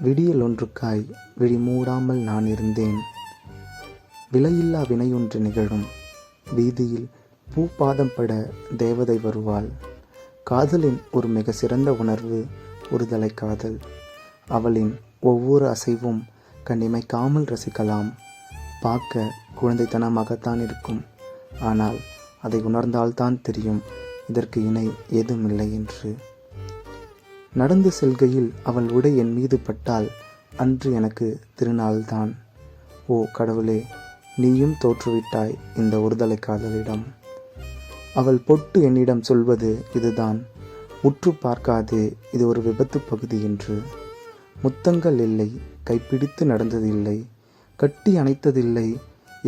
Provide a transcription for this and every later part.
விடியல் ஒன்றுக்காய் விழி மூடாமல் நான் இருந்தேன். விலையில்லா வினையொன்று நிகழும். வீதியில் பூபாதம் பட தேவதை வருவாள். காதலின் ஒரு மிக சிறந்த உணர்வு ஒருதலை காதல். அவளின் ஒவ்வொரு அசைவும் கண்ணிமைக்காமல் ரசிக்கலாம். பார்க்க குழந்தைத்தனமாகத்தான் இருக்கும். ஆனால் அதை உணர்ந்தால்தான் தெரியும் இதற்கு இணை ஏதுமில்லை என்று. நடந்து செல்கையில் அவள் உடை என் மீது பட்டால் அன்று எனக்கு திருநாள்தான். ஓ கடவுளே, நீயும் தோற்றுவிட்டாய் இந்த ஒருதலை காதலிடம். அவள் பொட்டு என்னிடம் சொல்வது இதுதான்: உற்று பார்க்காதே, இது ஒரு விபத்து பகுதி என்று. முத்தங்கள் இல்லை, கைப்பிடித்து நடந்ததில்லை, கட்டி அணைத்ததில்லை.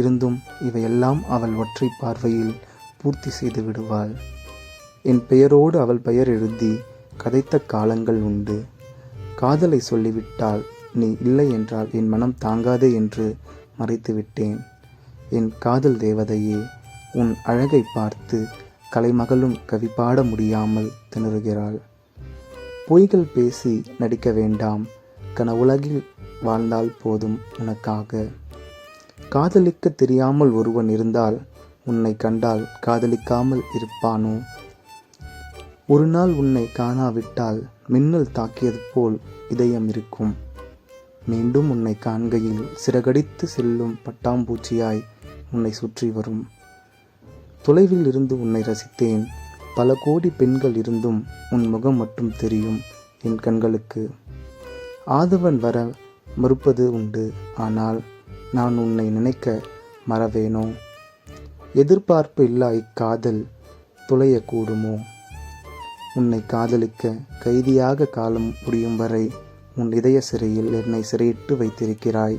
இருந்தும் இவையெல்லாம் அவள் ஒற்றை பார்வையில் பூர்த்தி செய்து விடுவாள். என் பெயரோடு அவள் பெயர் எழுதி கதைத்த காலங்கள் உண்டு. காதலை சொல்லிவிட்டால் நீ இல்லை என்றால் என் மனம் தாங்காதே என்று மறைத்து விட்டேன். என் காதல் தேவதையே, உன் அழகை பார்த்து கலைமகளும் கவி பாட முடியாமல் திணறுகிறாள். பொய்கள் பேசி நடிக்க வேண்டாம், கனவுலகில் வாழ்ந்தால் போதும் உனக்காக. காதலிக்க தெரியாமல் ஒருவன் இருந்தால் உன்னை கண்டால் காதலிக்காமல் இருப்பானோ? ஒரு நாள் உன்னை காணாவிட்டால் மின்னல் தாக்கியது போல் இதயம் இருக்கும். மீண்டும் உன்னை காண்கையில் சிறகடித்து செல்லும் பட்டாம்பூச்சியாய் உன்னை சுற்றி வரும். தொலைவில் இருந்து உன்னை ரசித்தேன். பல கோடி பெண்கள் இருந்தும் உன் முகம் மட்டும் தெரியும் என் கண்களுக்கு. ஆதவன் வர மறுப்பது உண்டு, ஆனால் நான் உன்னை நினைக்க மறவேனோ? எதிர்பார்ப்பு இல்லா இக்காதல் துளையக்கூடுமோ? உன்னை காதலிக்க கைதியாக காலம் முடியும் வரை உன் இதய சிறையில் என்னை சிறையிட்டு வைத்திருக்கிறாய்.